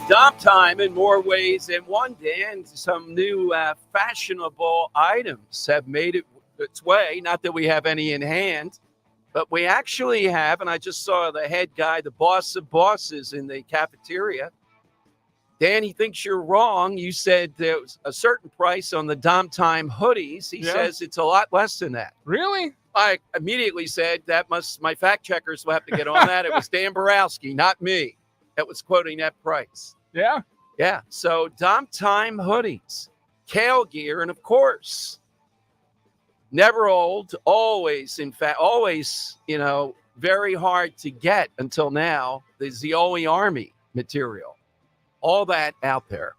Dom time in more ways than one, Dan. Some new fashionable items have made its way. Not that we have any in hand, but we actually have. And I just saw the head guy, the boss of bosses in the cafeteria. Dan, he thinks you're wrong. You said there was a certain price on the Dom time hoodies. He says it's a lot less than that. Really? I immediately said my fact checkers will have to get on that. It was Dan Borowski, not me, that was quoting that price. Yeah. Yeah. So Dom time hoodies, kale gear, and of course, never old, always, in fact, always, very hard to get until now, the Zioli Army material. All that out there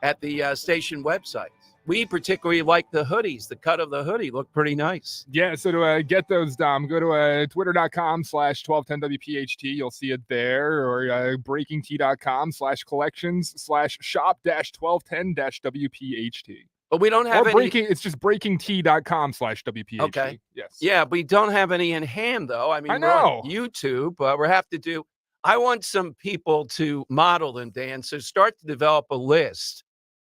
at the station websites. We particularly like the hoodies. The cut of the hoodie looked pretty nice. Yeah, so to get those, Dom, go to twitter.com/1210WPHT. You'll see it there. Or breakingtea.com/collections/shop-1210-WPHT. But we don't have any. It's just breakingtea.com/WPHT. Okay. Yes. Yeah, we don't have any in hand, though. I mean, I know. We're on YouTube. We have to do. I want some people to model them, Dan. So start to develop a list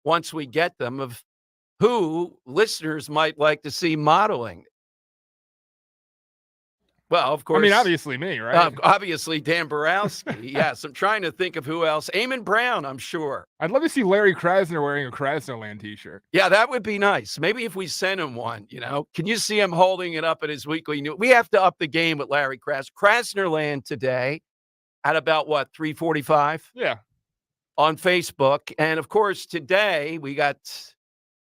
once we get them of who listeners might like to see modeling. Well, of course. I mean, obviously me, right? Obviously Dan Borowski. Yes, I'm trying to think of who else. Eamon Brown, I'm sure. I'd love to see Larry Krasner wearing a Krasnerland t-shirt. Yeah, that would be nice. Maybe if we send him one, Can you see him holding it up at his weekly news? We have to up the game with Larry Krasner. Krasnerland today at about, 3:45? Yeah. On Facebook. And, of course, today we got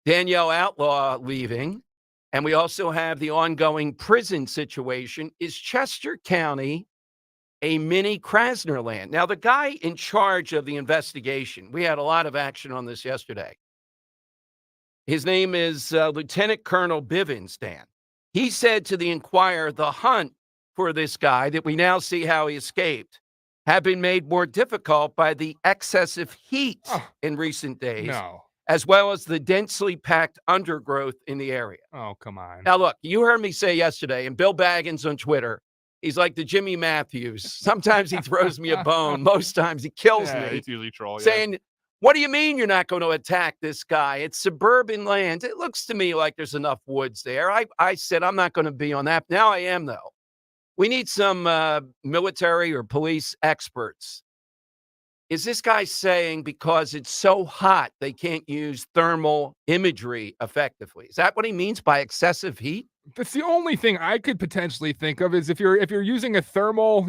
Danielle Outlaw leaving. And we also have the ongoing prison situation. Is Chester County a mini Krasnerland? Now, the guy in charge of the investigation, we had a lot of action on this yesterday. His name is Lieutenant Colonel Bivens, Dan. He said to the Inquirer, the hunt for this guy that we now see how he escaped have been made more difficult by the excessive heat in recent days. No. As well as the densely packed undergrowth in the area. Oh, come on. Now, look, you heard me say yesterday, and Bill Baggins on Twitter, he's like the Jimmy Matthews. Sometimes he throws me a bone. Most times he kills me. It's usually troll, saying, what do you mean you're not going to attack this guy? It's suburban land. It looks to me like there's enough woods there. I said I'm not going to be on that. Now I am, though. We need some military or police experts. Is this guy saying because it's so hot they can't use thermal imagery effectively? Is that what he means by excessive heat? That's the only thing I could potentially think of is if you're using a thermal,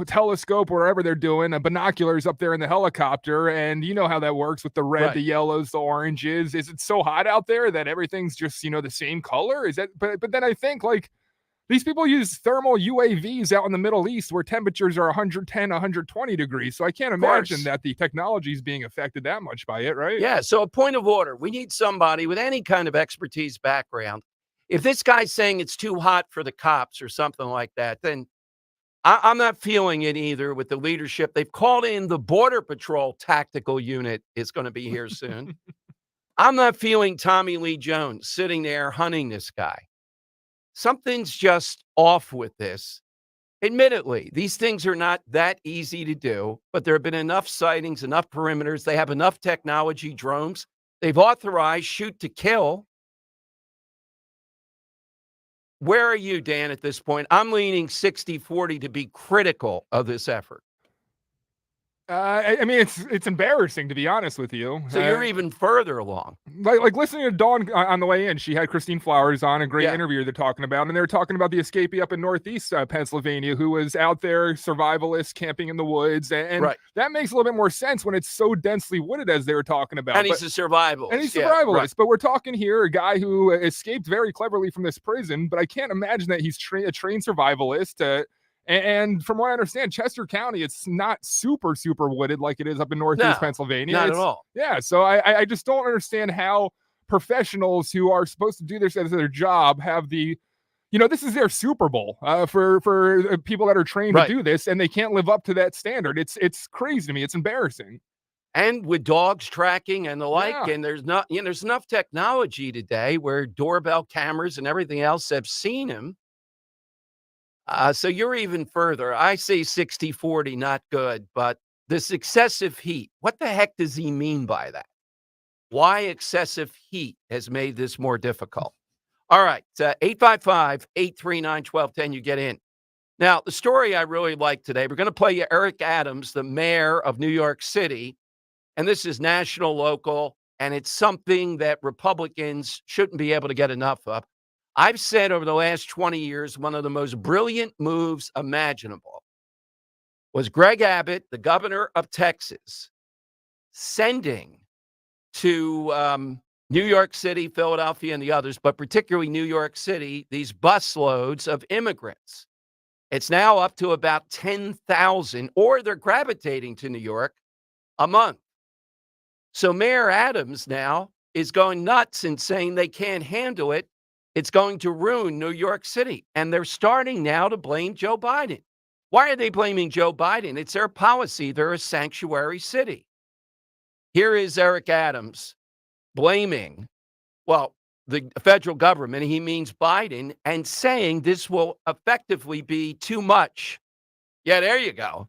telescope, wherever they're doing, binoculars up there in the helicopter, and you know how that works with the red, the yellows, the oranges. Is it so hot out there that everything's just, the same color? Is that? But then I think these people use thermal UAVs out in the Middle East where temperatures are 110, 120 degrees. So I can't imagine that the technology is being affected that much by it, right? Yeah. So a point of order. We need somebody with any kind of expertise background. If this guy's saying it's too hot for the cops or something like that, then I'm not feeling it either with the leadership. They've called in the Border Patrol Tactical Unit is going to be here soon. I'm not feeling Tommy Lee Jones sitting there hunting this guy. Something's just off with this. Admittedly, these things are not that easy to do, but there have been enough sightings, enough perimeters. They have enough technology, drones. They've authorized shoot to kill. Where are you, Dan, at this point? I'm leaning 60-40 to be critical of this effort. I mean, it's embarrassing, to be honest with you. So you're even further along. Like listening to Dawn on the way in, she had Christine Flowers on, a great interview they're talking about, and they were talking about the escapee up in Northeast Pennsylvania who was out there, survivalist, camping in the woods, and that makes a little bit more sense when it's so densely wooded as they were talking about. And he's a survivalist. And he's a survivalist, but we're talking here a guy who escaped very cleverly from this prison, but I can't imagine that he's a trained survivalist. And from what I understand, Chester County, it's not super, super wooded like it is up in Northeast Pennsylvania. Not at all. Yeah, so I just don't understand how professionals who are supposed to do this as their job have the, this is their Super Bowl for people that are trained to do this, and they can't live up to that standard. It's crazy to me. It's embarrassing. And with dogs tracking and the like, and there's enough technology today where doorbell cameras and everything else have seen him. So you're even further. I say 60-40, not good, but this excessive heat, what the heck does he mean by that? Why excessive heat has made this more difficult? All right, 855-839-1210, you get in. Now, the story I really like today, we're going to play you Eric Adams, the mayor of New York City, and this is national, local, and it's something that Republicans shouldn't be able to get enough of. I've said over the last 20 years, one of the most brilliant moves imaginable was Greg Abbott, the governor of Texas, sending to New York City, Philadelphia, and the others, but particularly New York City, these busloads of immigrants. It's now up to about 10,000, or they're gravitating to New York a month. So Mayor Adams now is going nuts and saying they can't handle it. It's going to ruin New York City. And they're starting now to blame Joe Biden. Why are they blaming Joe Biden? It's their policy. They're a sanctuary city. Here is Eric Adams blaming, well, the federal government, he means Biden, and saying this will effectively be too much. Yeah, there you go.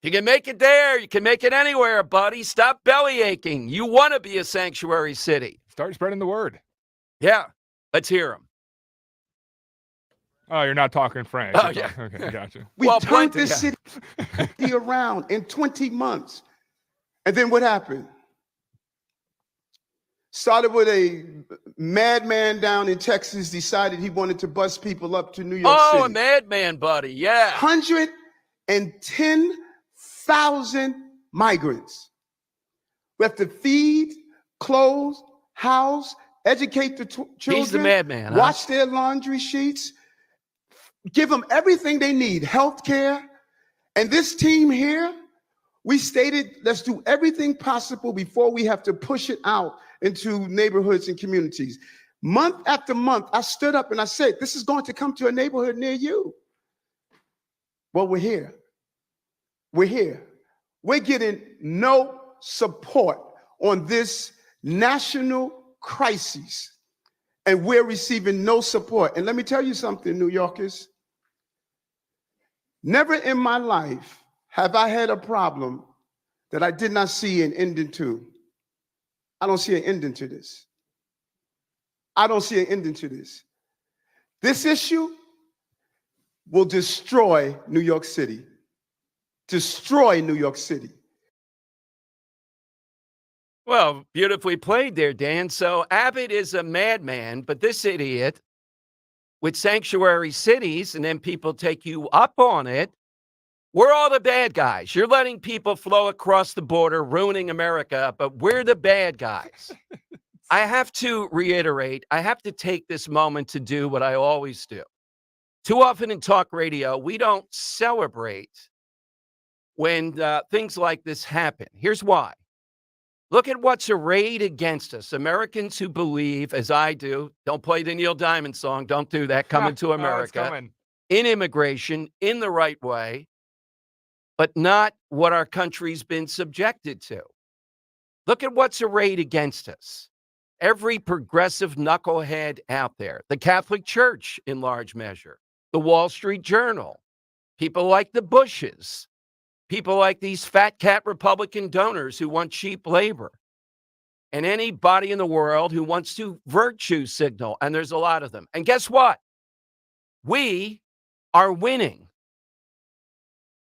You can make it there. You can make it anywhere, buddy. Stop belly aching. You want to be a sanctuary city. Start spreading the word. Yeah, let's hear him. Oh, you're not talking French. Oh, yeah. Okay, gotcha. We turned this city around in 20 months. And then what happened? Started with a madman down in Texas, decided he wanted to bus people up to New York City. Oh, a madman, buddy, yeah. 110,000 migrants. We have to feed, clothe, house, educate the children. He's the madman, huh? Wash their laundry sheets, give them everything they need, health care. And this team here, we stated, let's do everything possible before we have to push it out into neighborhoods and communities. Month after month, I stood up and I said, this is going to come to a neighborhood near you. Well, we're here. We're here. We're getting no support on this national crisis, and we're receiving no support. And let me tell you something, New Yorkers. Never in my life have I had a problem that I did not see an ending to. I don't see an ending to this. I don't see an ending to this. This issue will destroy New York City. Destroy New York City. Well, beautifully played there, Dan. So Abbott is a madman, but this idiot with sanctuary cities, and then people take you up on it, we're all the bad guys. You're letting people flow across the border, ruining America, but we're the bad guys. I have to reiterate, I have to take this moment to do what I always do. Too often in talk radio, we don't celebrate when things like this happen. Here's why. Look at what's arrayed against us. Americans who believe, as I do, don't play the Neil Diamond song, don't do that, coming to America, in immigration, in the right way, but not what our country's been subjected to. Look at what's arrayed against us. Every progressive knucklehead out there, the Catholic Church in large measure, the Wall Street Journal, people like the Bushes, people like these fat cat Republican donors who want cheap labor, and anybody in the world who wants to virtue signal, and there's a lot of them. And guess what? We are winning.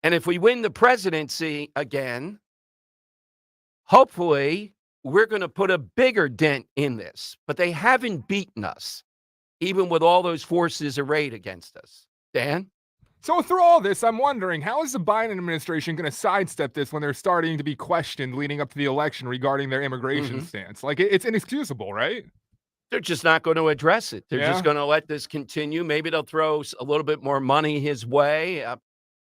And if we win the presidency again, hopefully we're going to put a bigger dent in this. But they haven't beaten us, even with all those forces arrayed against us. Dan? So through all this, I'm wondering, how is the Biden administration going to sidestep this when they're starting to be questioned leading up to the election regarding their immigration stance? Like, it's inexcusable, right? They're just not going to address it. They're just going to let this continue. Maybe they'll throw a little bit more money his way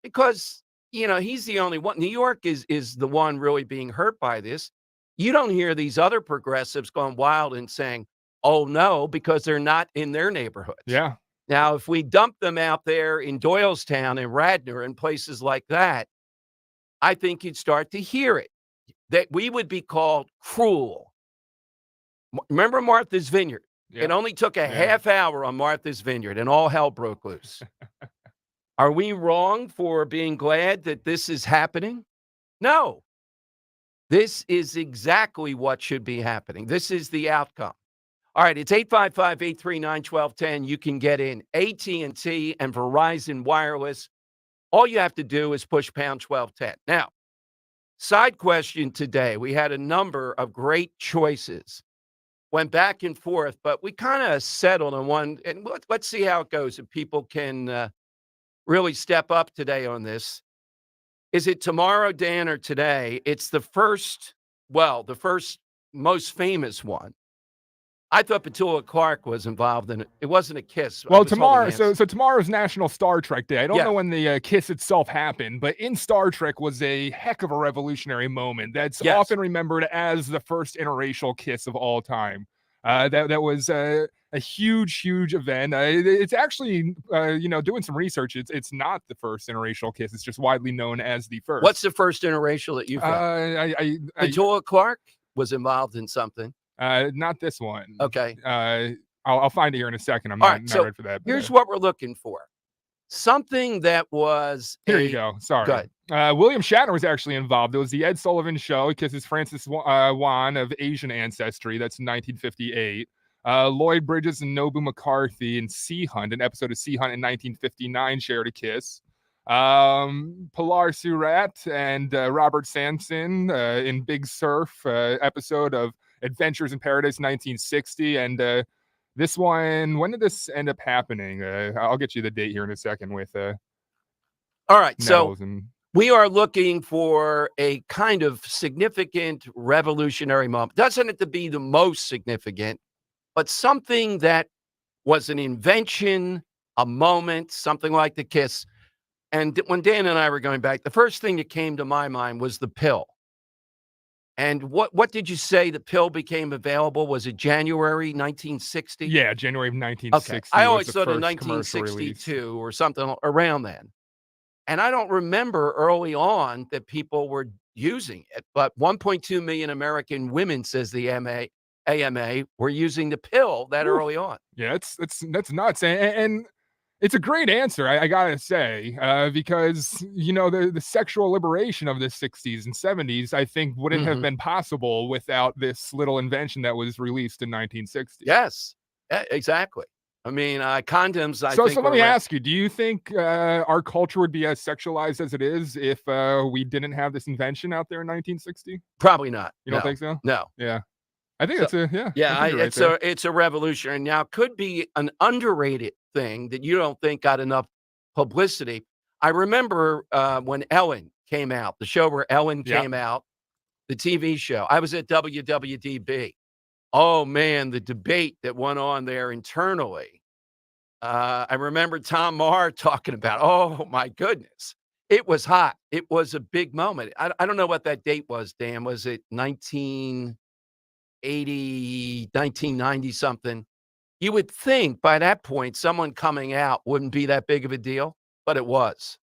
because, you know, he's the only one. New York is the one really being hurt by this. You don't hear these other progressives going wild and saying, oh, no, because they're not in their neighborhoods. Yeah. Now, if we dump them out there in Doylestown and Radnor and places like that, I think you'd start to hear it, that we would be called cruel. Remember Martha's Vineyard? Yeah. It only took a half hour on Martha's Vineyard and all hell broke loose. Are we wrong for being glad that this is happening? No. This is exactly what should be happening. This is the outcome. All right, it's 855-839-1210. You can get in AT&T and Verizon Wireless. All you have to do is push pound 1210. Now, side question today. We had a number of great choices. Went back and forth, but we kind of settled on one. And let's see how it goes. If people can really step up today on this. Is it tomorrow, Dan, or today? It's the first most famous one. I thought Petula Clark was involved in it. It wasn't a kiss. Well, tomorrow, so tomorrow's National Star Trek Day. I don't Yeah. know when the kiss itself happened, but in Star Trek was a heck of a revolutionary moment that's Yes. often remembered as the first interracial kiss of all time. That was a huge event. It's actually, doing some research. It's not the first interracial kiss. It's just widely known as the first. What's the first interracial that you found? Petula Clark was involved in something. Not this one. Okay. I'll find it here in a second. I'm All not, right, not so ready for that. Here's what we're looking for. Something that was Here you go. Sorry. Good. William Shatner was actually involved. It was the Ed Sullivan Show because it's Francis Wan of Asian ancestry. That's 1958. Lloyd Bridges and Nobu McCarthy in Sea Hunt, an episode of Sea Hunt in 1959, shared a kiss. Pilar Surratt and Robert Sampson in Big Surf, episode of Adventures in Paradise 1960. And this one, when did this end up happening? I'll get you the date here in a second with all right, so and we are looking for a kind of significant revolutionary moment. Doesn't have to be the most significant, but something that was an invention, a moment, something like the kiss. And when Dan and I were going back, the first thing that came to my mind was the pill. And what did you say the pill became available? Was it January 1960? Yeah, January of 1960. Okay. I always was the thought of first commercial release. 1962 or something around then. And I don't remember early on that people were using it, but 1.2 million American women, says the AMA, were using the pill that early on. Yeah, that's nuts. And it's a great answer, I gotta say, because the sexual liberation of the 60s and 70s, I think, wouldn't have been possible without this little invention that was released in 1960. Yes, exactly. I mean, condoms. So let me ask you: do you think our culture would be as sexualized as it is if we didn't have this invention out there in 1960? Probably not. You don't think so? No. Yeah. I think it's it's a revolutionary. Now, could be an underrated thing that you don't think got enough publicity. I remember when Ellen came out, the show where Ellen came out, the TV show. I was at WWDB. Oh man, the debate that went on there internally. I remember Tom Maher talking about. Oh my goodness, it was hot. It was a big moment. I don't know what that date was. Dan, was it 1980, 1990 something? You would think by that point, someone coming out wouldn't be that big of a deal, but it was.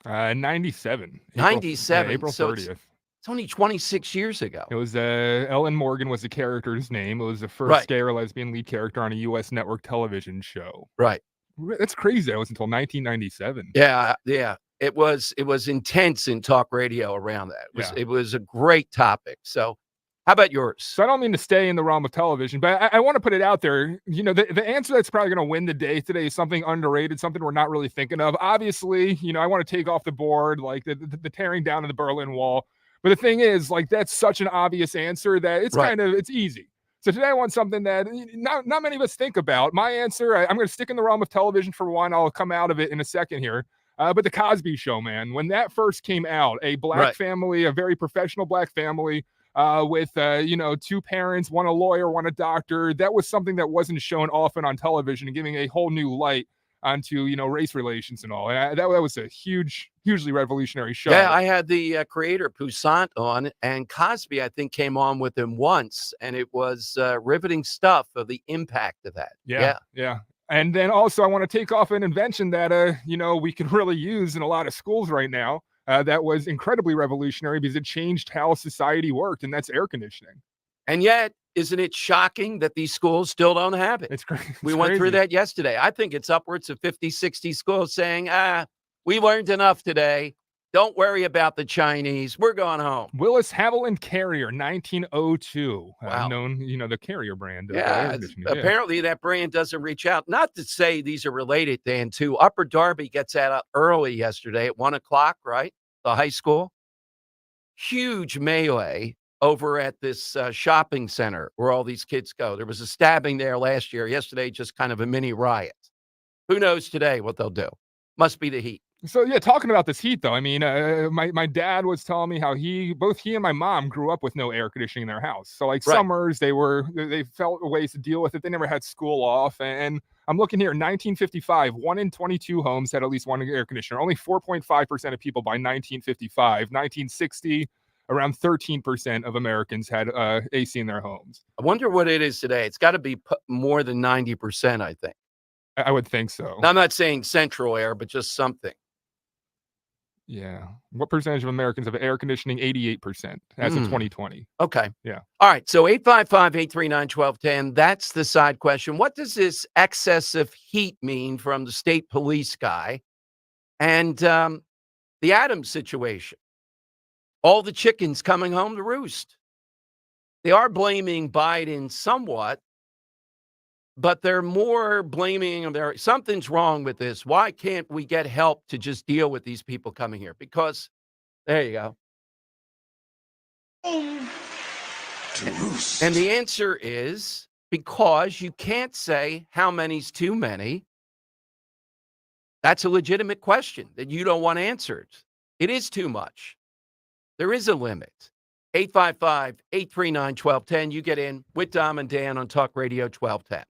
97. 97. April 30th. So it's only 26 years ago. It was Ellen Morgan was the character's name. It was the first gay or lesbian lead character on a U.S. network television show. Right. That's crazy. That was until 1997. Yeah. It was intense in talk radio around that. It was a great topic. So how about yours? So I don't mean to stay in the realm of television, but I want to put it out there. The answer that's probably going to win the day today is something underrated, something we're not really thinking of. Obviously, I want to take off the board, like the tearing down of the Berlin Wall. But the thing is, like, that's such an obvious answer that it's it's easy. So today I want something that not many of us think about. My answer, I'm going to stick in the realm of television for one. I'll come out of it in a second here. But the Cosby Show, man, when that first came out, a black family, a very professional black family, with two parents, one a lawyer, one a doctor. That was something that wasn't shown often on television and giving a whole new light onto race relations and all. And that was a hugely revolutionary show. Yeah, I had the creator Poussaint on, and Cosby, I think, came on with him once, and it was riveting stuff of the impact of that. Yeah. And then also I want to take off an invention that we can really use in a lot of schools right now. That was incredibly revolutionary because it changed how society worked, and that's air conditioning. And yet isn't it shocking that these schools still don't have it? It's crazy. We went through that yesterday. I think it's upwards of 50, 60 schools saying, we learned enough today. Don't worry about the Chinese. We're going home. Willis Haviland Carrier, 1902. Wow. Known, the Carrier brand of Yeah, air conditioning. Yeah. apparently that brand doesn't reach out. Not to say these are related, Dan, too. Upper Darby gets out early yesterday at 1 o'clock, right? The high school. Huge melee over at this shopping center where all these kids go. There was a stabbing there last year. Yesterday, just kind of a mini riot. Who knows today what they'll do? Must be the heat. So yeah, talking about this heat though, I mean, my dad was telling me how both he and my mom grew up with no air conditioning in their house. So like summers, they felt ways to deal with it. They never had school off. And I'm looking here, 1955, 1 in 22 homes had at least one air conditioner. Only 4.5% of people by 1955. 1960, around 13% of Americans had AC in their homes. I wonder what it is today. It's got to be more than 90%, I think. I would think so. Now, I'm not saying central air, but just something. Yeah. What percentage of Americans have air conditioning? 88% as of 2020. Okay. Yeah. All right. So 855-839-1210. That's the side question. What does this excessive heat mean from the state police guy? And the Adams situation. All the chickens coming home to roost. They are blaming Biden somewhat, but they're more blaming something's wrong with this. Why can't we get help to just deal with these people coming here? Because there you go. To roost. And the answer is because you can't say how many's too many. That's a legitimate question that you don't want answered. It is too much. There is a limit. 855-839-1210. You get in with Dom and Dan on Talk Radio 1210.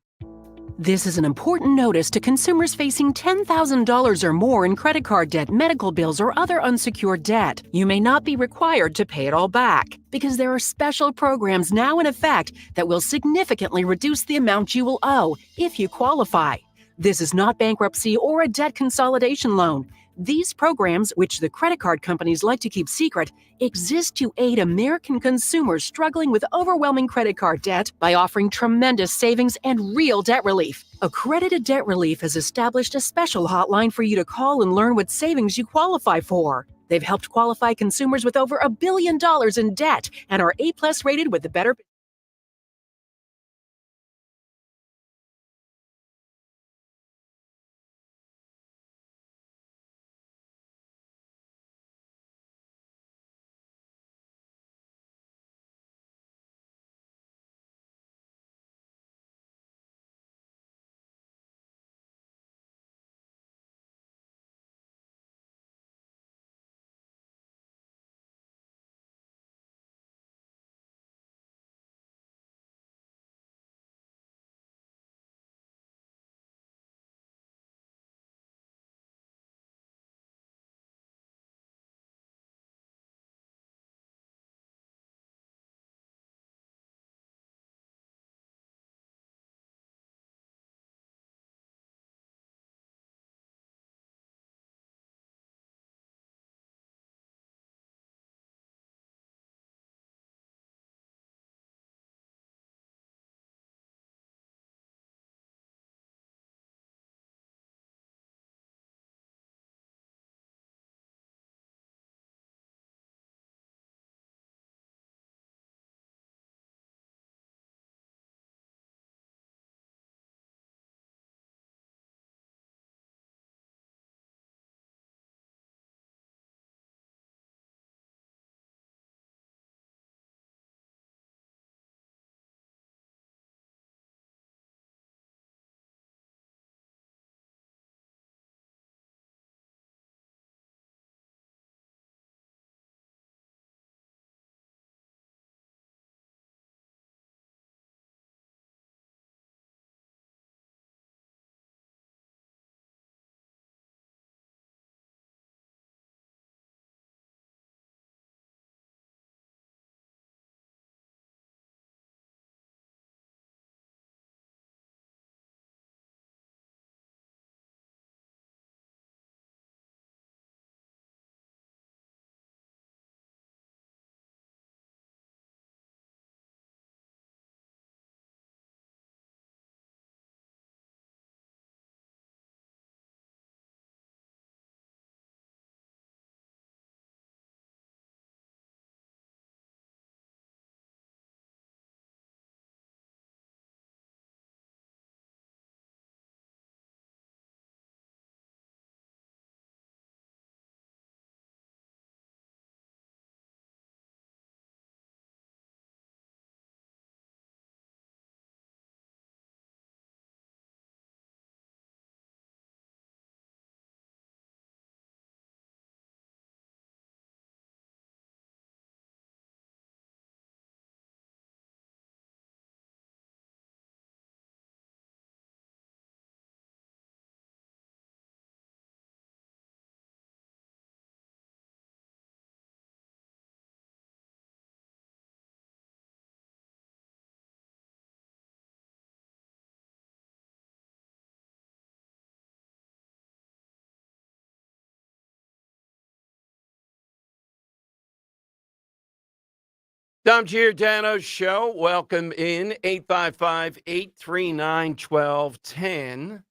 This is an important notice to consumers facing $10,000 or more in credit card debt, medical bills, or other unsecured debt. You may not be required to pay it all back because there are special programs now in effect that will significantly reduce the amount you will owe if you qualify. This is not bankruptcy or a debt consolidation loan. These programs, which the credit card companies like to keep secret, exist to aid American consumers struggling with overwhelming credit card debt by offering tremendous savings and real debt relief. Accredited Debt Relief has established a special hotline for you to call and learn what savings you qualify for. They've helped qualify consumers with over $1 billion in debt and are A+ rated with the Better Dom Giordano's show. Welcome in 855-839-1210.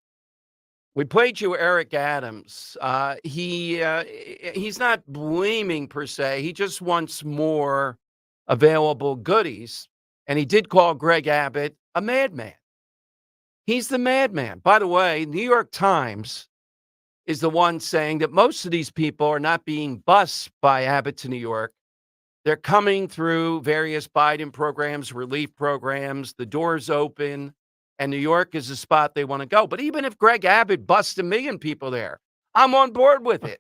We played you Eric Adams. He's not blaming per se. He just wants more available goodies. And he did call Greg Abbott a madman. He's the madman. By the way, New York Times is the one saying that most of these people are not being bused by Abbott to New York. They're coming through various Biden programs, relief programs. The door's open, and New York is the spot they want to go. But even if Greg Abbott busts 1 million people there, I'm on board with it.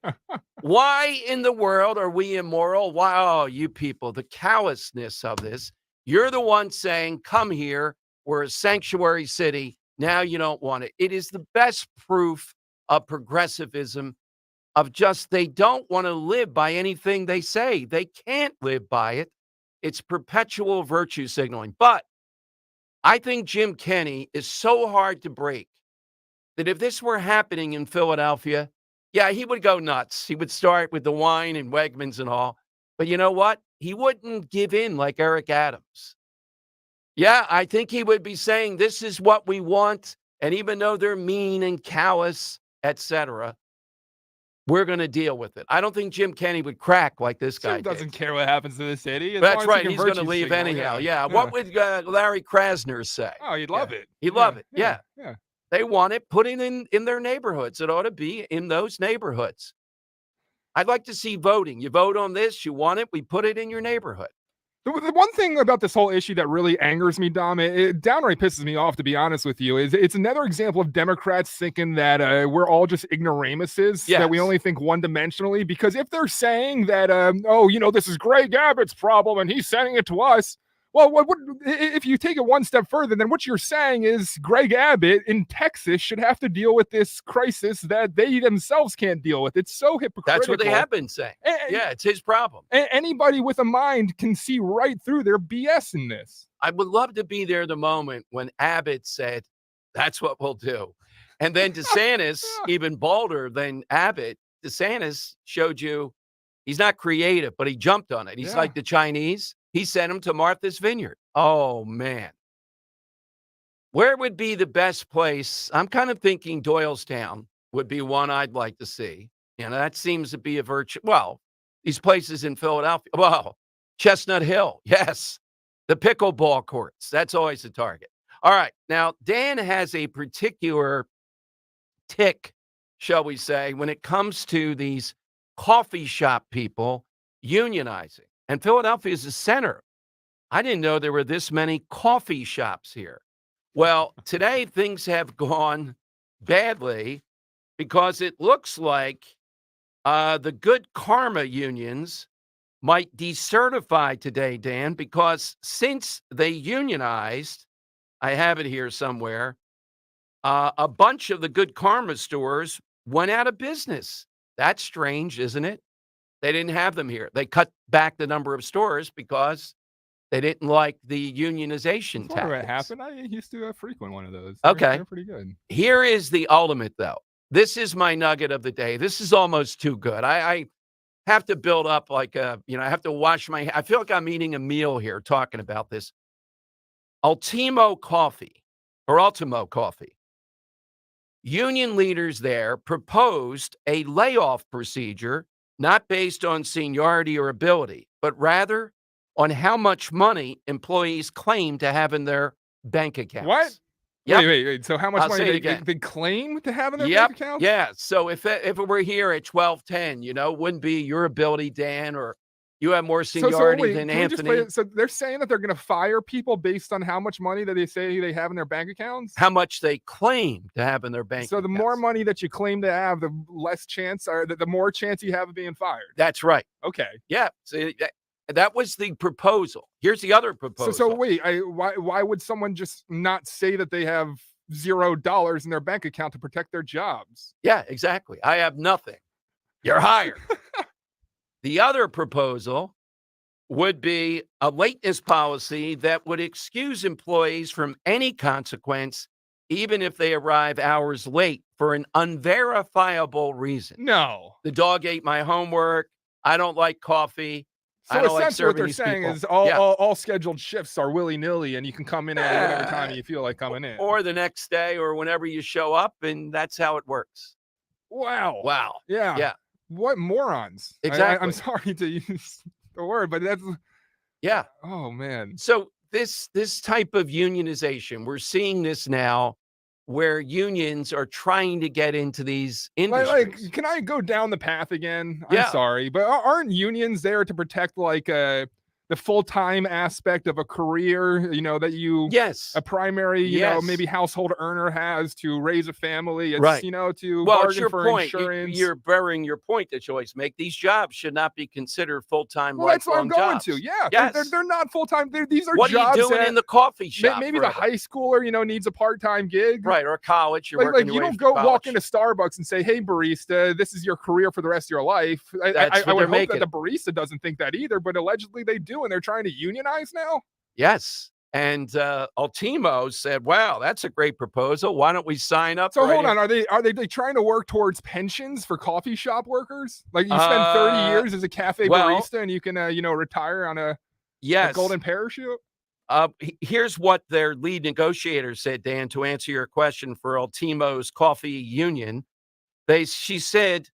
Why in the world are we immoral? Why, oh, you people, the callousness of this. You're the one saying, come here. We're a sanctuary city. Now you don't want it. It is the best proof of progressivism, of just they don't want to live by anything they say. They can't live by it. It's perpetual virtue signaling. But I think Jim Kenney is so hard to break that if this were happening in Philadelphia, yeah, he would go nuts. He would start with the wine and Wegmans and all. But you know what? He wouldn't give in like Eric Adams. Yeah, I think he would be saying, this is what we want. And even though they're mean and callous, etc., we're going to deal with it. I don't think Jim Kenney would crack like this guy doesn't did. care what happens to the city. That's right. He's going to leave anyhow. Yeah. What would Larry Krasner say? Oh, he'd love it. He'd love it. Yeah. Yeah. They want it. Put it in their neighborhoods. It ought to be in those neighborhoods. I'd like to see voting. You vote on this. You want it. We put it in your neighborhood. The one thing about this whole issue that really angers me, Dom, it downright pisses me off, to be honest with you, is it's another example of Democrats thinking that we're all just ignoramuses, that we only think one-dimensionally. Because if they're saying that, this is Greg Abbott's problem and he's sending it to us, well, what if you take it one step further, then what you're saying is Greg Abbott in Texas should have to deal with this crisis that they themselves can't deal with. It's so hypocritical. That's what they have been saying. Yeah, it's his problem. Anybody with a mind can see right through their BS in this. I would love to be there the moment when Abbott said, that's what we'll do. And then DeSantis, even bolder than Abbott, DeSantis showed you he's not creative, but he jumped on it. He's like the Chinese. He sent him to Martha's Vineyard. Oh, man. Where would be the best place? I'm kind of thinking Doylestown would be one I'd like to see. That seems to be a virtue. Well, these places in Philadelphia. Well, Chestnut Hill. Yes. The pickleball courts. That's always a target. All right. Now, Dan has a particular tick, shall we say, when it comes to these coffee shop people unionizing. And Philadelphia is the center. I didn't know there were this many coffee shops here. Well, today things have gone badly because it looks like the Good Karma unions might decertify today, Dan, because since they unionized, I have it here somewhere, a bunch of the Good Karma stores went out of business. That's strange, isn't it? They didn't have them here. They cut back the number of stores because they didn't like the unionization tactics. What happened? I used to frequent one of those. Okay. They're pretty good. Here is the ultimate, though. This is my nugget of the day. This is almost too good. I have to build up I have to wash my I feel like I'm eating a meal here talking about this. Ultimo Coffee. Union leaders there proposed a layoff procedure not based on seniority or ability, but rather on how much money employees claim to have in their bank accounts. What? Yep. Wait. So how much money they claim to have in their bank accounts? Yeah. So if it were here at 1210, wouldn't be your ability, Dan, or you have more seniority than Anthony. So they're saying that they're going to fire people based on how much money that they say they have in their bank accounts? How much they claim to have in their bank accounts. So the more money that you claim to have, the less chance, or the more chance you have of being fired. That's right. Okay. Yeah. So that was the proposal. Here's the other proposal. So wait, why would someone just not say that they have $0 in their bank account to protect their jobs? Yeah, exactly. I have nothing. You're hired. The other proposal would be a lateness policy that would excuse employees from any consequence, even if they arrive hours late for an unverifiable reason. No. The dog ate my homework. I don't like coffee. I So don't like essentially what serving they're these saying people. is all, Yeah. all scheduled shifts are willy-nilly and you can come in at whatever time you feel like coming in. Or the next day or whenever you show up, and that's how it works. Wow. Wow. Yeah. Yeah, What morons. I'm exactly. sorry to use the word, but that's Yeah. oh man. So this type of unionization, we're seeing this now where unions are trying to get into these industries. Can I go down the path again? I'm Yeah. sorry, but aren't unions there to protect the full-time aspect of a career, that Yes. a primary, Yes. maybe household earner has to raise a family. It's, Right. to Well, it's bargain your for point. insurance. You're burying your point that you always make. These jobs should not be considered full-time, Well, that's what I'm lifelong going jobs. to. Yeah, Yes. they're not full-time. These are What are you jobs doing that in the coffee shop maybe the forever? high schooler, needs a part-time gig. Right, or college. You're working Like your you way don't through go walk college. into Starbucks and say, "Hey, barista, this is your career for the rest of your life." That's I what would they're hope making. that the barista doesn't think that either, but allegedly they do, and they're trying to unionize now. Yes. And Ultimo said, wow, that's a great proposal. Why don't we sign up So right hold here? on, are they trying to work towards pensions for coffee shop workers? Like you spend 30 Uh, years as a cafe well, barista, and you can retire on a yes. golden parachute. Here's what their lead negotiator said, Dan, to answer your question for Ultimo's coffee union. She said,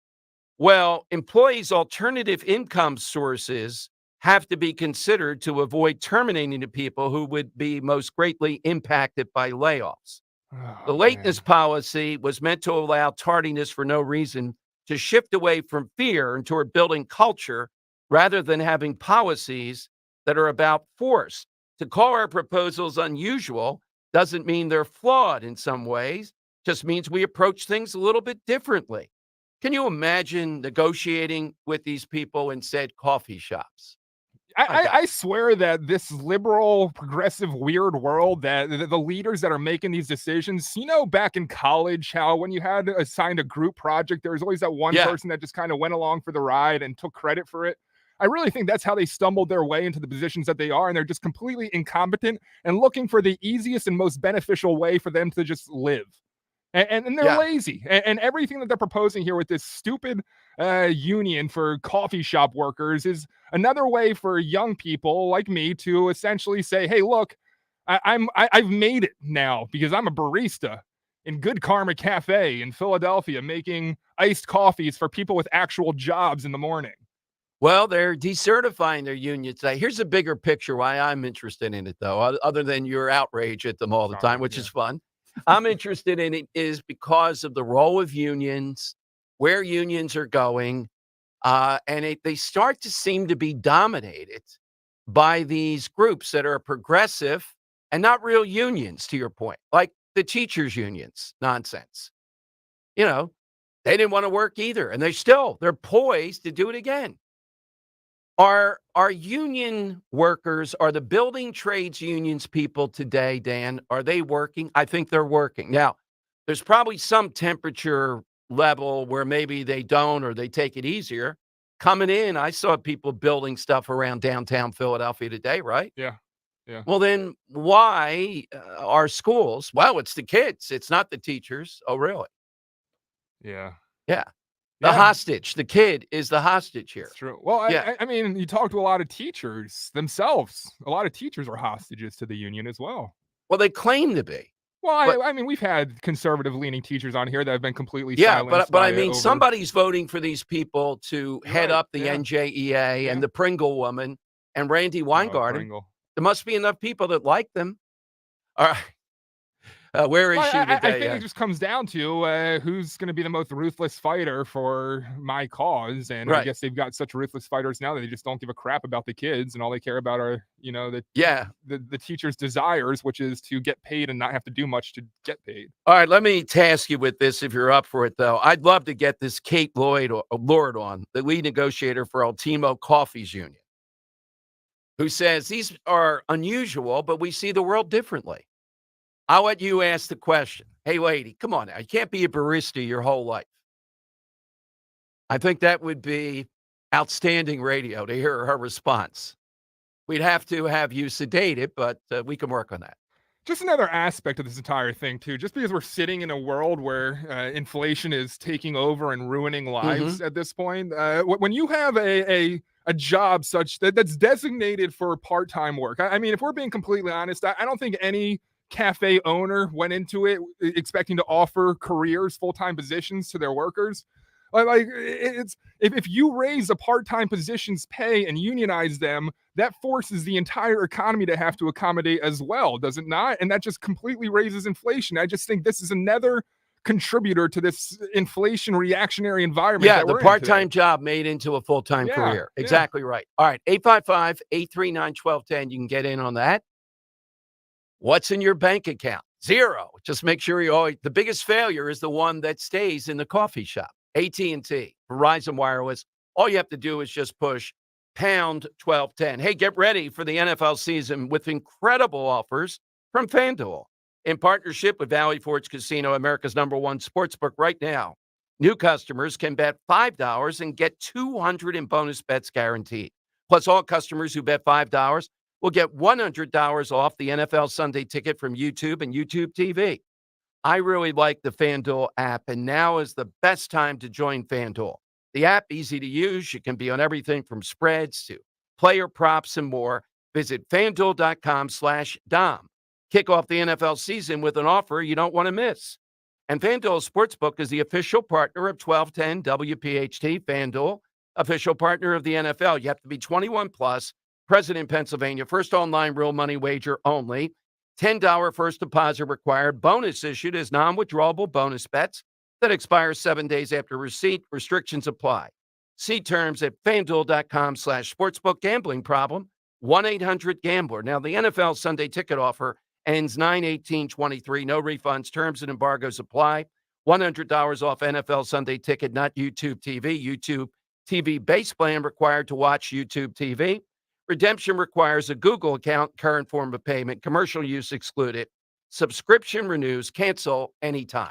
well, employees' alternative income sources have to be considered to avoid terminating the people who would be most greatly impacted by layoffs. The Oh, lateness man. policy was meant to allow tardiness for no reason to shift away from fear and toward building culture rather than having policies that are about force. To call our proposals unusual doesn't mean they're flawed in some ways, just means we approach things a little bit differently. Can you imagine negotiating with these people in said coffee shops? My God. I swear that this liberal, progressive, weird world that the leaders that are making these decisions, back in college, how when you had assigned a group project, there was always that one Yeah. person that just kind of went along for the ride and took credit for it. I really think that's how they stumbled their way into the positions that they are. And they're just completely incompetent and looking for the easiest and most beneficial way for them to just live. And they're Yeah. lazy. And everything that they're proposing here with this stupid union for coffee shop workers is another way for young people like me to essentially say, "Hey, look, I've made it now because I'm a barista in Good Karma Cafe in Philadelphia, making iced coffees for people with actual jobs in the morning." Well, they're decertifying their union today. Here's a bigger picture why I'm interested in it, though, other than your outrage at them all the Sorry, time, which yeah. is fun. I'm interested in it is because of the role of unions, where unions are going, and they start to seem to be dominated by these groups that are progressive and not real unions, to your point, like the teachers' unions nonsense. They didn't want to work either, and they're poised to do it again. Are union workers, are the building trades unions people today, Dan, are they working? I think they're working. Now, there's probably some temperature level where maybe they don't or they take it easier. Coming in, I saw people building stuff around downtown Philadelphia today, right? Yeah. Yeah. Well, then why are schools? Well, it's the kids. It's not the teachers. Oh, really? Yeah. Yeah. The Yeah. hostage. The kid is the hostage here. It's true. Well, Yeah. I mean, you talk to a lot of teachers themselves. A lot of teachers are hostages to the union as well. Well, they claim to be. Well, But I mean, we've had conservative leaning teachers on here that have been completely yeah, silenced. but I by mean, over- somebody's voting for these people to head Right, up the yeah. NJEA Yeah. and the Pringle woman and Randy Oh, Weingarten. Pringle. There must be enough people that like them. All right. Where is Well, she I today? think it just comes down to who's going to be the most ruthless fighter for my cause, and I Right. guess they've got such ruthless fighters now that they just don't give a crap about the kids, and all they care about are Yeah. the teacher's desires, which is to get paid and not have to do much to get paid. All right. Let me task you with this if you're up for it, though. I'd love to get this Kate Lord on, the lead negotiator for Ultimo Coffee's Union, who says these are unusual, but we see the world differently. I'll let you ask the question. Hey, lady, come on now. You can't be a barista your whole life. I think that would be outstanding radio to hear her response. We'd have to have you sedated, but we can work on that. Just another aspect of this entire thing, too. Just because we're sitting in a world where inflation is taking over and ruining lives at this point, when you have a a job such that's designated for part-time work. I mean, if we're being completely honest, I don't think any cafe owner went into it expecting to offer careers, full-time positions to their workers. Like it's if you raise a part-time position's pay and unionize them, that forces the entire economy to have to accommodate as well, does it not? And that just completely raises inflation. I just think this is another contributor to this inflation reactionary environment Yeah, that the we're in today. part-time job made into a full-time career. Exactly right. All right, 855-839-1210. You can get in on that. What's in your bank account? Zero. Just make sure you always, the biggest failure is the one that stays in the coffee shop. AT&T, Verizon Wireless. All you have to do is just push pound 1210. Hey, get ready for the NFL season with incredible offers from FanDuel. In partnership with Valley Forge Casino, America's #1 sportsbook right now. New customers can bet $5 and get $200 in bonus bets guaranteed. Plus, all customers who bet $5 will get $100 off the NFL Sunday ticket from YouTube and YouTube TV. I really like the FanDuel app, and now is the best time to join FanDuel. The app, easy to use. You can be on everything from spreads to player props and more. Visit FanDuel.com/Dom. Kick off the NFL season with an offer you don't want to miss. And FanDuel Sportsbook is the official partner of 1210 WPHT. FanDuel, official partner of the NFL. You have to be 21 plus, present in Pennsylvania. First online real money wager only. $10 first deposit required. Bonus issued as non-withdrawable bonus bets that expire 7 days after receipt. Restrictions apply. See terms at FanDuel.com/sportsbook. Gambling problem? 1-800-GAMBLER. Now, the NFL Sunday ticket offer ends 9/18/23. No refunds. Terms and embargoes apply. $100 off NFL Sunday ticket, not YouTube TV. YouTube TV base plan required to watch YouTube TV. Redemption requires a Google account, current form of payment, commercial use excluded. Subscription renews, cancel anytime.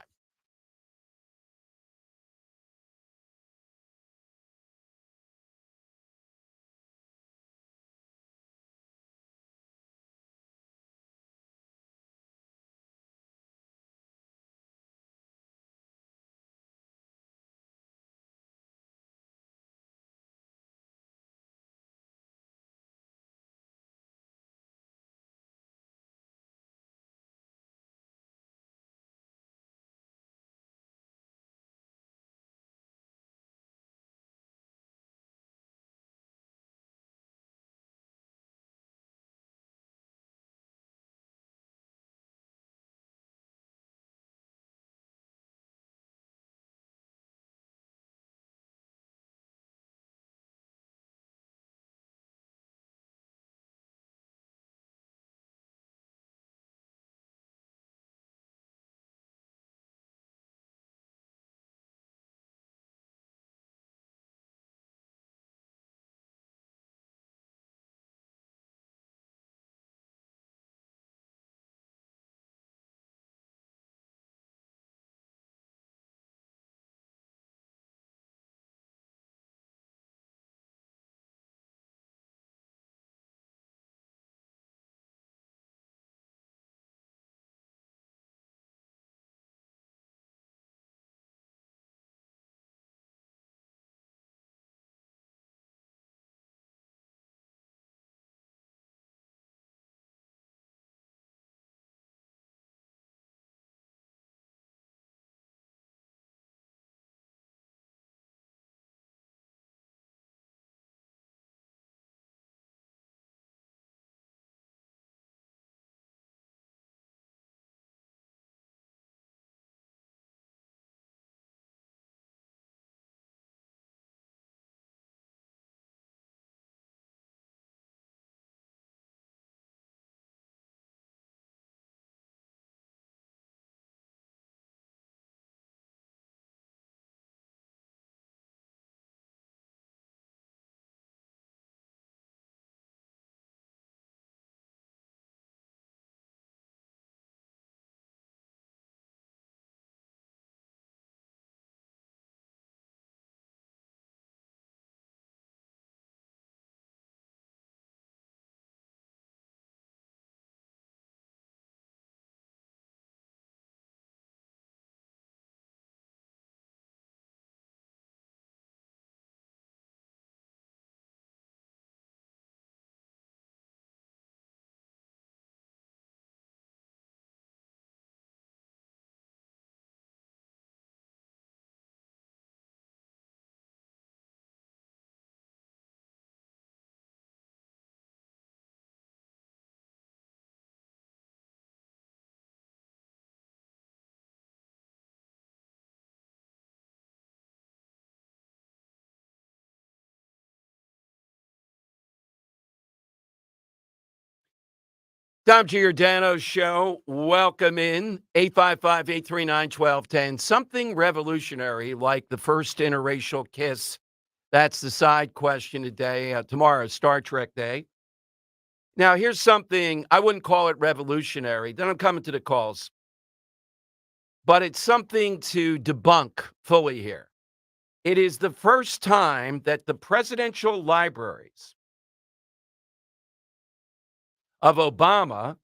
Tom Giordano's show. Welcome in. 855-839-1210. Something revolutionary like the first interracial kiss. That's the side question today. Tomorrow is Star Trek Day. Now, here's something. I wouldn't call it revolutionary. Then I'm coming to the calls. But it's something to debunk fully here. It is the first time that the presidential libraries of Obama,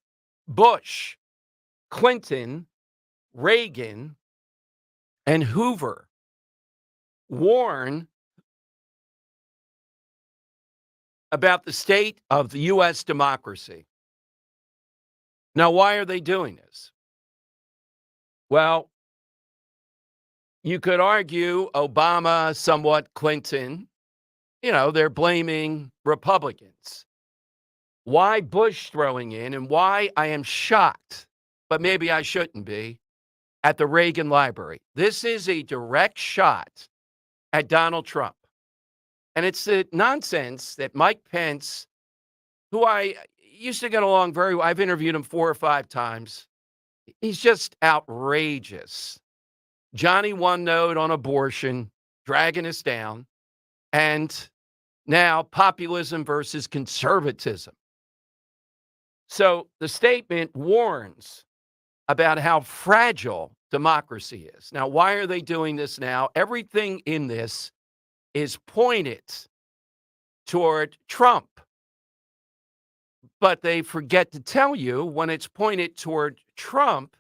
Bush, Clinton, Reagan, and Hoover warn about the state of the U.S. democracy. Now, why are they doing this? Well, you could argue Obama, somewhat Clinton, they're blaming Republicans. Why Bush throwing in, and why I am shocked, but maybe I shouldn't be, at the Reagan Library. This is a direct shot at Donald Trump. And it's the nonsense that Mike Pence, who I used to get along very well, I've interviewed him 4 or 5 times. He's just outrageous. Johnny One Note on abortion, dragging us down. And now populism versus conservatism. So the statement warns about how fragile democracy is. Now, why are they doing this now? Everything in this is pointed toward Trump. But they forget to tell you when it's pointed toward Trump,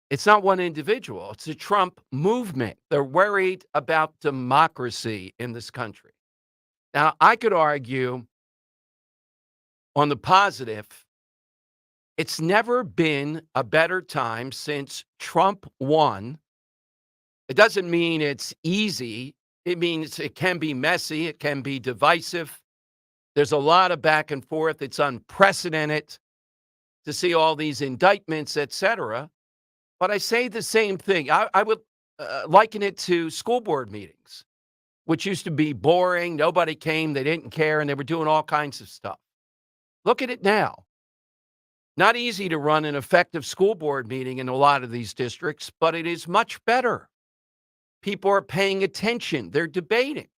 it's not one individual. It's a Trump movement. They're worried about democracy in this country. Now, I could argue on the positive, it's never been a better time since Trump won. It doesn't mean it's easy. It means it can be messy. It can be divisive. There's a lot of back and forth. It's unprecedented to see all these indictments, et cetera. But I say the same thing. I would liken it to school board meetings, which used to be boring. Nobody came. They didn't care. And they were doing all kinds of stuff. Look at it now. Not easy to run an effective school board meeting in a lot of these districts, but it is much better. People are paying attention. They're debating.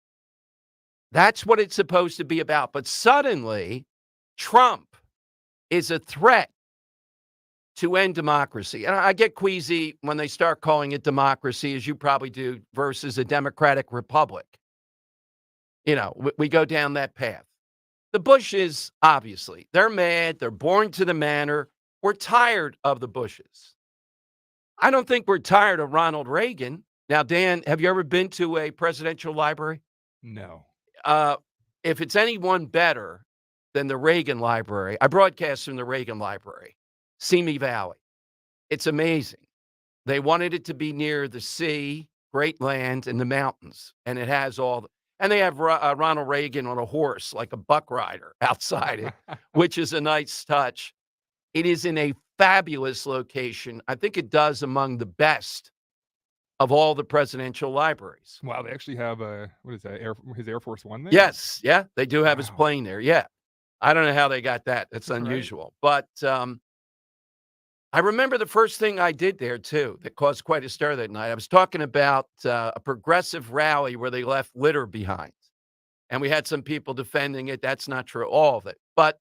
That's what it's supposed to be about. But suddenly, Trump is a threat to end democracy. And I get queasy when they start calling it democracy, as you probably do, versus a democratic republic. We go down that path. The Bushes, obviously, they're mad. They're born to the manor. We're tired of the Bushes. I don't think we're tired of Ronald Reagan. Now, Dan, have you ever been to a presidential library? No. If it's anyone better than the Reagan Library, I broadcast from the Reagan Library, Simi Valley. It's amazing. They wanted it to be near the sea, great land, and the mountains, and it has all and they have Ronald Reagan on a horse, like a buck rider outside it, which is a nice touch. It is in a fabulous location. I think it does among the best of all the presidential libraries. Wow, they actually have what is that? His Air Force One there? Yes, yeah, they do have his plane there. Yeah, I don't know how they got that. That's unusual, but I remember the first thing I did there too that caused quite a stir that night. I was talking about a progressive rally where they left litter behind, and we had some people defending it. That's not true, all of it. But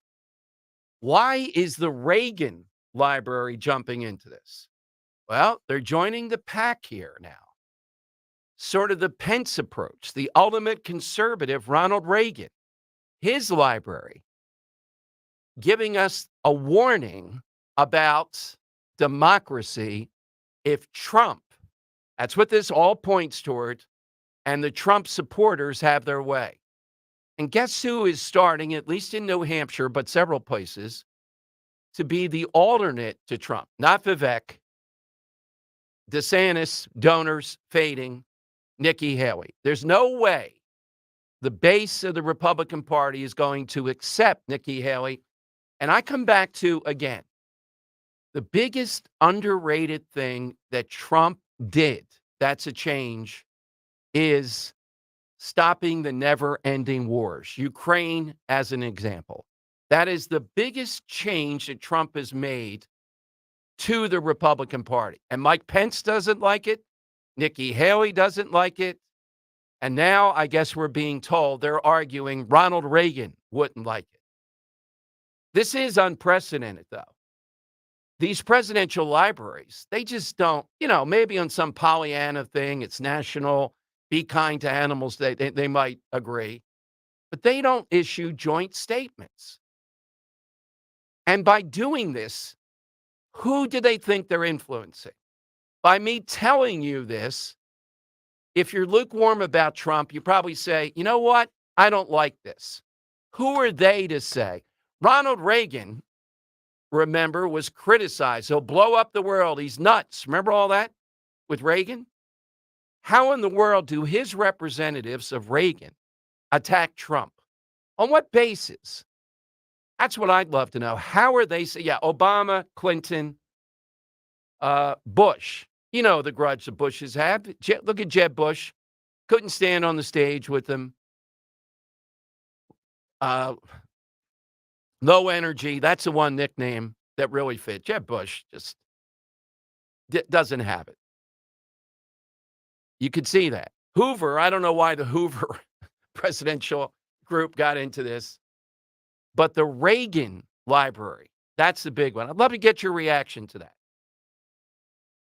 why is the Reagan Library jumping into this? Well, they're joining the pack here now. Sort of the Pence approach, the ultimate conservative Ronald Reagan, his library, giving us a warning about democracy if Trump, that's what this all points toward, and the Trump supporters have their way. And guess who is starting, at least in New Hampshire, but several places, to be the alternate to Trump? Not Vivek, DeSantis, donors fading, Nikki Haley. There's no way the base of the Republican Party is going to accept Nikki Haley. And I come back to, again, the biggest underrated thing that Trump did, that's a change, is stopping the never-ending wars. Ukraine as an example. That is the biggest change that Trump has made to the Republican Party. And Mike Pence doesn't like it. Nikki Haley doesn't like it. And now I guess we're being told they're arguing Ronald Reagan wouldn't like it. This is unprecedented, though. These presidential libraries, they just don't, maybe on some Pollyanna thing, it's national, be kind to animals, they might agree. But they don't issue joint statements. And by doing this, who do they think they're influencing? By me telling you this, if you're lukewarm about Trump, you probably say, you know what? I don't like this. Who are they to say? Ronald Reagan, remember, was criticized. He'll blow up the world. He's nuts. Remember all that with Reagan? How in the world do his representatives of Reagan attack Trump? On what basis? That's what I'd love to know. How are they? Obama, Clinton, Bush. You know the grudge the Bushes have. Look at Jeb Bush. Couldn't stand on the stage with them. Low energy. That's the one nickname that really fit. Jeb Bush just doesn't have it. You could see that. Hoover, I don't know why the Hoover presidential group got into this, but the Reagan library, that's the big one. I'd love to get your reaction to that.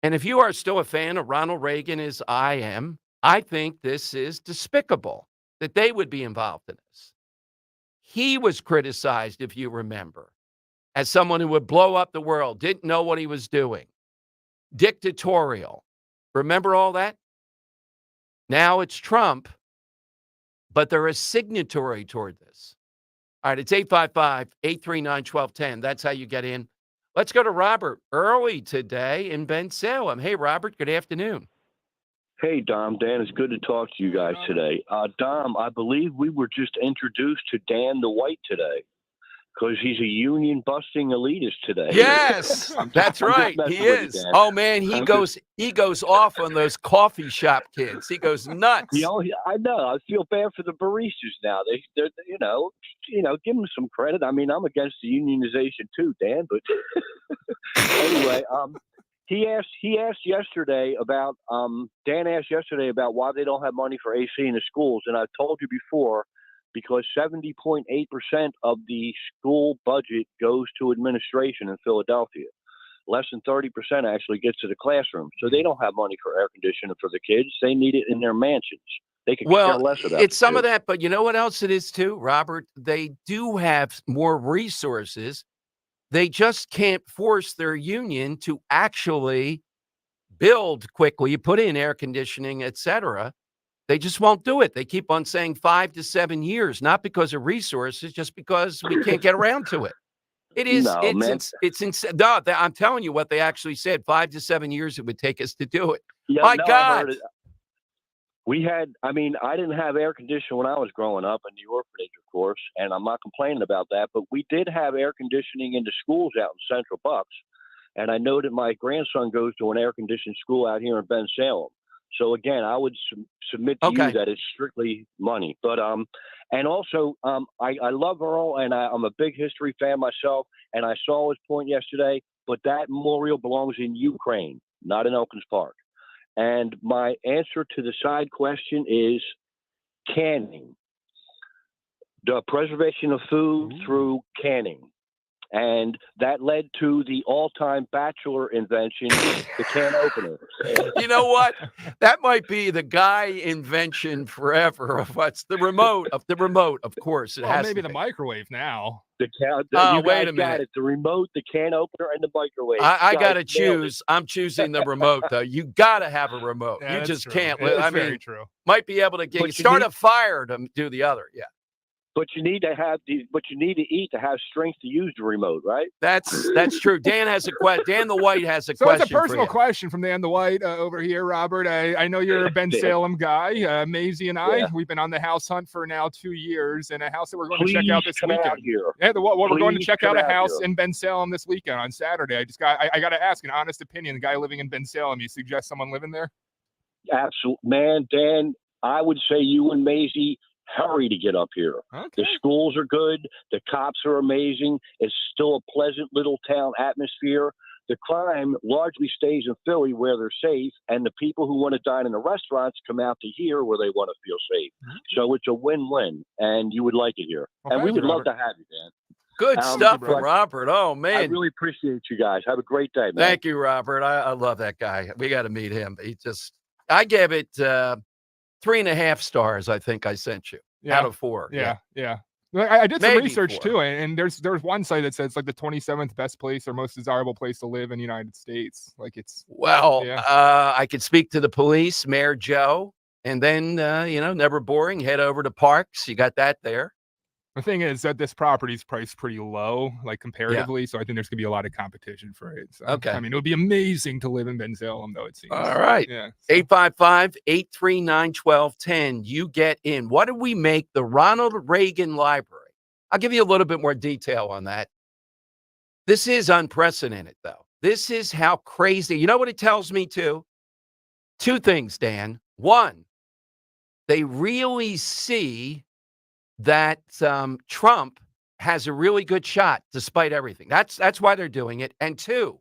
And if you are still a fan of Ronald Reagan, as I am, I think this is despicable that they would be involved in this. He was criticized, if you remember, as someone who would blow up the world, didn't know what he was doing, dictatorial. Remember all that? Now it's Trump, but they're a signatory toward this. All right, it's 855-839-1210. That's how you get in. Let's go to Robert early today in Bensalem. Hey, Robert, good afternoon. Hey, Dom, Dan, it's good to talk to you guys today. Dom, I believe we were just introduced to Dan the White today because he's a union-busting elitist today. Yes, that's right. He is. Oh, man, he goes off on those coffee shop kids. He goes nuts. I know. I feel bad for the baristas now. They're give them some credit. I mean, I'm against the unionization too, Dan. But anyway, Dan asked yesterday about why they don't have money for AC in the schools, and I've told you before, because 70.8% of the school budget goes to administration in Philadelphia. Less than 30% actually gets to the classroom. So they don't have money for air conditioning for the kids. They need it in their mansions. They could care less about it. It's some of that, but you know what else it is too, Robert? They do have more resources. They just can't force their union to actually build quickly, put in air conditioning, et cetera. They just won't do it. They keep on saying 5 to 7 years, not because of resources, just because we can't get around to it. It is. No, it's insane. No, I'm telling you what they actually said. 5 to 7 years it would take us to do it. Yeah, My God. I didn't have air conditioning when I was growing up in the orphanage, of course, and I'm not complaining about that, but we did have air conditioning in the schools out in Central Bucks. And I know that my grandson goes to an air conditioned school out here in Bensalem. So again, I would submit to you that it's strictly money. But and also I love Earl, and I'm a big history fan myself. And I saw his point yesterday, but that memorial belongs in Ukraine, not in Elkins Park. And my answer to the side question is canning, the preservation of food through canning. And that led to the all-time bachelor invention, the can opener. You know what? That might be the guy invention forever of what's the remote, of course. It has maybe to the be. Microwave now. Wait a minute. The remote, the can opener, and the microwave. I got to choose. I'm choosing the remote, though. You got to have a remote. Yeah, you just true. can't. Very true. Might be able to start a fire to do the other. Yeah. But you need to eat to have strength to use the remote, right? That's true. Dan has a question. Dan the White has a question. So it's a personal question from Dan the White over here, Robert. I know you're a Bensalem guy. Maisie and I, we've been on the house hunt for now 2 years, and a house that we're going to check out this weekend. Yeah, we're going to check out a house in Bensalem this weekend on Saturday. I got to ask an honest opinion. The guy living in Bensalem, you suggest someone living there? Absolutely, man, Dan. I would say you and Maisie hurry to get up here. Okay. The schools are good. The cops are amazing. It's still a pleasant little town atmosphere. The crime largely stays in Philly where they're safe, and the people who want to dine in the restaurants come out to here where they want to feel safe. So it's a win-win, and you would like it here. Well, and we thank would you, love Robert. to have you, Dan. Good stuff from but Robert. Oh, I man. really appreciate you guys. Have a great day, man. Thank you, Robert. I love that guy. We got to meet him. I gave it 3.5 stars, I think I sent you, out of 4. Yeah. I did some Maybe research 4. too, and there's one site that says like the 27th best place or most desirable place to live in the United States. Like it's Well, yeah. I could speak to the police, Mayor Joe, and then, never boring, head over to Parks. You got that there. The thing is that this property's priced pretty low, like comparatively, so I think there's gonna be a lot of competition for it. So, Okay. I mean, it would be amazing to live in Bensalem, though, it seems. All right. Yeah. 855-839-1210. You get in. What did we make the Ronald Reagan Library? I'll give you a little bit more detail on that. This is unprecedented, though. This is how crazy. You know what it tells me, too? 2 things, Dan. 1, they really see that Trump has a really good shot despite everything. That's why they're doing it. And 2,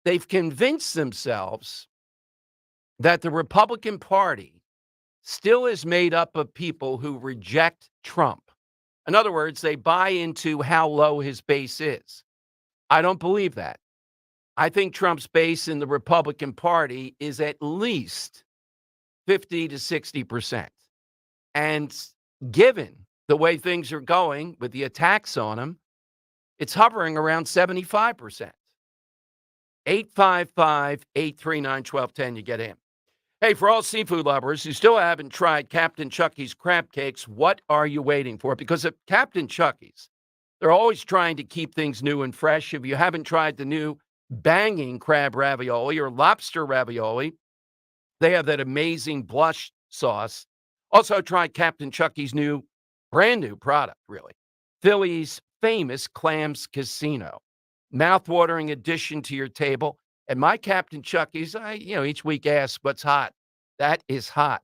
they've convinced themselves that the Republican Party still is made up of people who reject Trump. In other words, they buy into how low his base is. I don't believe that. I think Trump's base in the Republican Party is at least 50 to 60%. And given the way things are going with the attacks on him, it's hovering around 75%. 855-839-1210, you get in. Hey, for all seafood lovers who still haven't tried Captain Chucky's crab cakes, what are you waiting for? Because at Captain Chucky's, they're always trying to keep things new and fresh. If you haven't tried the new banging crab ravioli or lobster ravioli, they have that amazing blush sauce. Also, try Captain Chucky's brand new product, really. Philly's famous Clams Casino. Mouth-watering addition to your table. And my Captain Chucky's, each week ask what's hot. That is hot.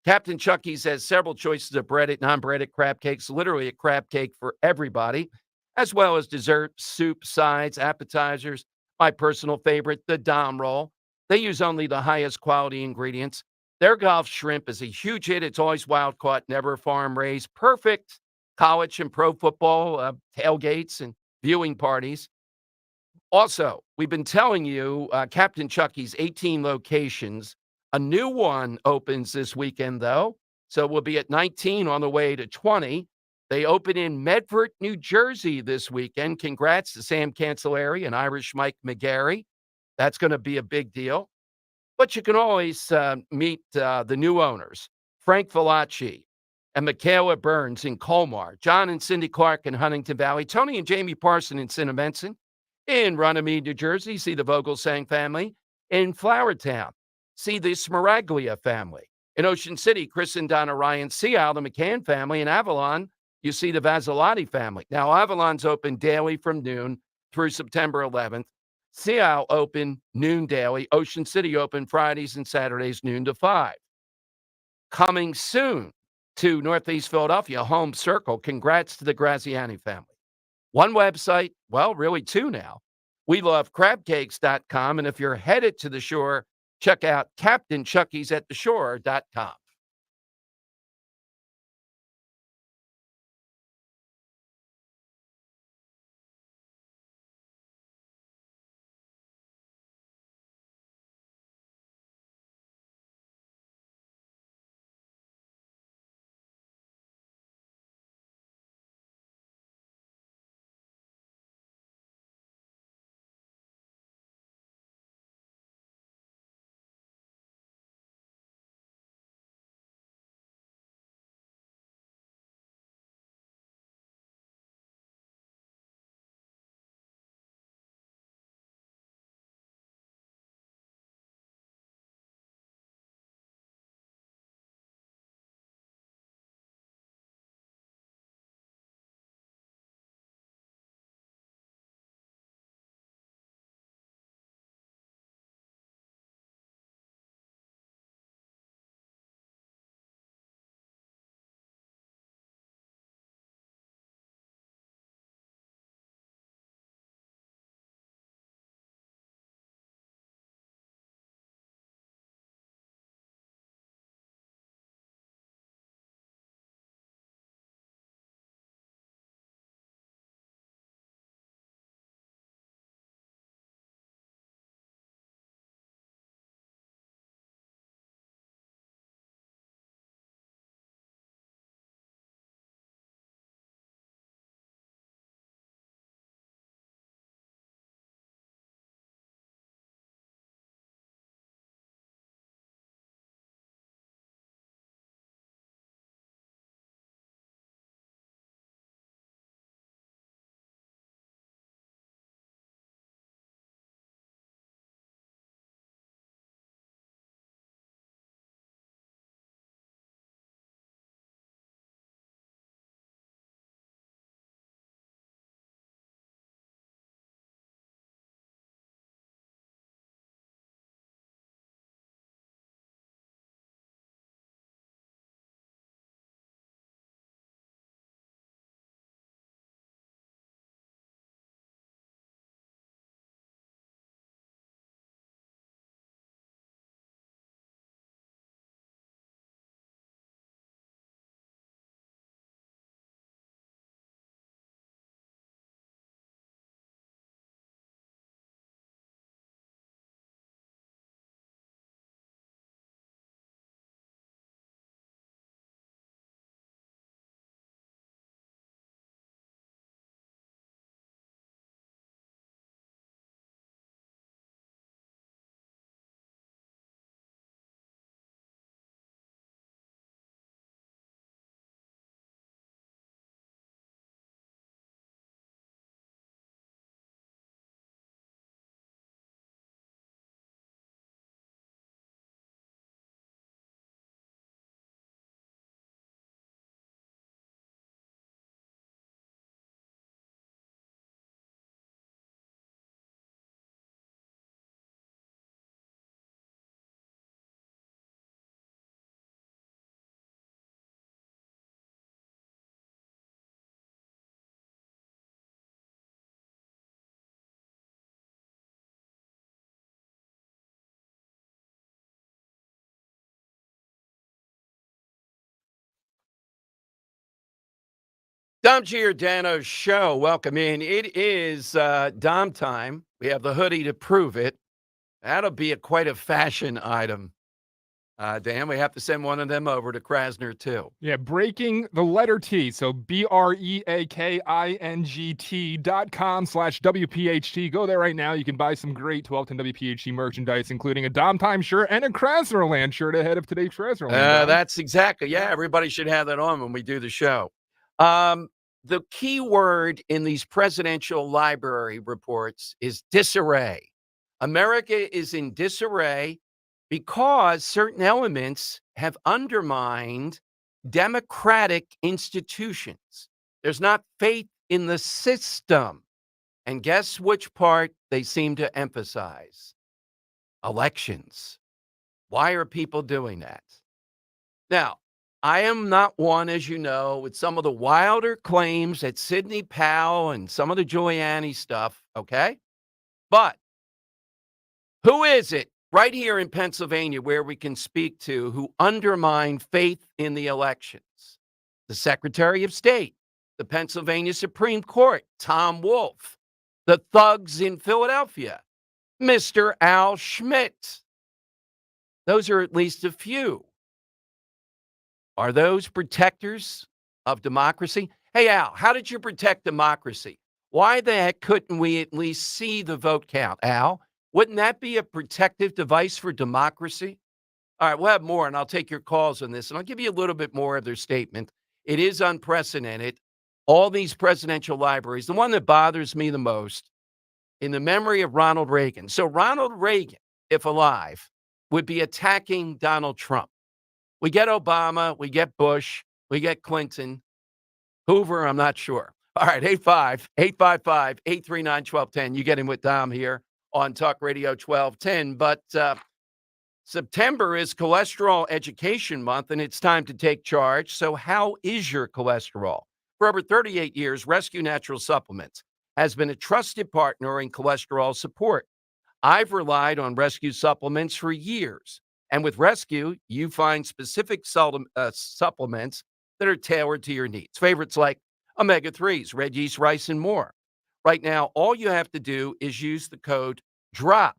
Captain Chucky's has several choices of breaded, non-breaded crab cakes, literally a crab cake for everybody, as well as dessert, soup, sides, appetizers. My personal favorite, the Dom Roll. They use only the highest quality ingredients. Their Gulf shrimp is a huge hit. It's always wild caught, never farm raised. Perfect college and pro football tailgates and viewing parties. Also, we've been telling you, Captain Chucky's 18 locations. A new one opens this weekend, though. So we'll be at 19 on the way to 20. They open in Medford, New Jersey this weekend. Congrats to Sam Cancelleri and Irish Mike McGarry. That's going to be a big deal. But you can always meet the new owners, Frank Velacci and Michaela Burns in Colmar, John and Cindy Clark in Huntington Valley, Tony and Jamie Parson in Cinnabenson. In Runnymede, New Jersey, see the Vogelsang family. In Flowertown, see the Smaraglia family. In Ocean City, Chris and Donna Ryan. Seattle, the McCann family. In Avalon, you see the Vasilati family. Now, Avalon's open daily from noon through September 11th. Seattle open noon daily. Ocean City open Fridays and Saturdays noon to 5. Coming soon to Northeast Philadelphia, Home Circle. Congrats to the Graziani family. One website, well, really 2 now. We love crabcakes.com. And if you're headed to the shore, check out CaptainChucky'sAtTheShore.com. Dom Giordano's show. Welcome in. It is Dom time. We have the hoodie to prove it. That'll be quite a fashion item. Dan, we have to send one of them over to Krasner, too. Yeah, breaking the letter T. So breaking.com/WPHT. Go there right now. You can buy some great 1210 WPHT merchandise, including a Dom Time shirt and a Krasnerland shirt ahead of today's Krasnerland. That's exactly. Yeah, everybody should have that on when we do the show. The key word in these presidential library reports is disarray. America is in disarray because certain elements have undermined democratic institutions. There's not faith in the system. And guess which part they seem to emphasize? Elections. Why are people doing that? Now, I am not one, as you know, with some of the wilder claims that Sidney Powell and some of the Giuliani stuff, okay? But who is it right here in Pennsylvania where we can speak to who undermine faith in the elections? The Secretary of State, the Pennsylvania Supreme Court, Tom Wolf, the thugs in Philadelphia, Mr. Al Schmidt. Those are at least a few. Are those protectors of democracy? Hey, Al, how did you protect democracy? Why the heck couldn't we at least see the vote count, Al? Wouldn't that be a protective device for democracy? All right, we'll have more, and I'll take your calls on this, and I'll give you a little bit more of their statement. It is unprecedented. All these presidential libraries, the one that bothers me the most, in the memory of Ronald Reagan. So Ronald Reagan, if alive, would be attacking Donald Trump. We get Obama, we get Bush, we get Clinton. Hoover, I'm not sure. All right, 855-839-1210. You get in with Dom here on Talk Radio 1210. But September is Cholesterol Education Month, and it's time to take charge. So how is your cholesterol? For over 38 years, Rescue Natural Supplements has been a trusted partner in cholesterol support. I've relied on Rescue supplements for years. And with Rescue, you find specific supplements that are tailored to your needs. Favorites like omega-3s, red yeast rice, and more. Right now, all you have to do is use the code DROP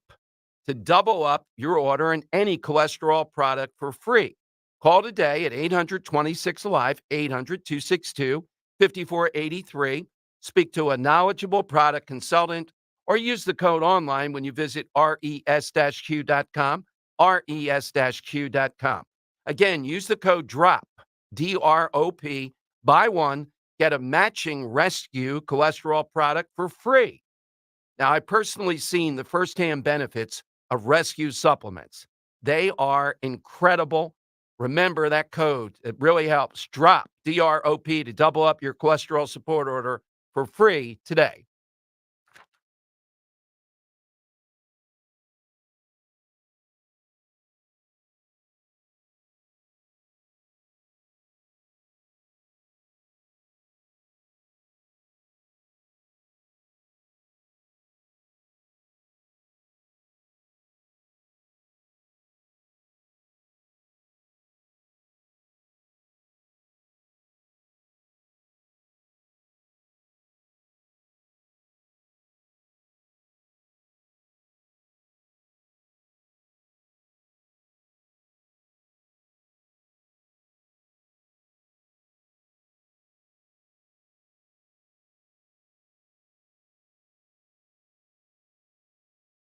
to double up your order on any cholesterol product for free. Call today at 800-26-ALIVE, 800-262-5483. Speak to a knowledgeable product consultant or use the code online when you visit res-q.com, res-q.com. Again, use the code DROP, D-R-O-P, buy one, get a matching Rescue cholesterol product for free. Now, I've personally seen the firsthand benefits of Rescue supplements. They are incredible. Remember that code. It really helps. DROP, D-R-O-P, to double up your cholesterol support order for free today.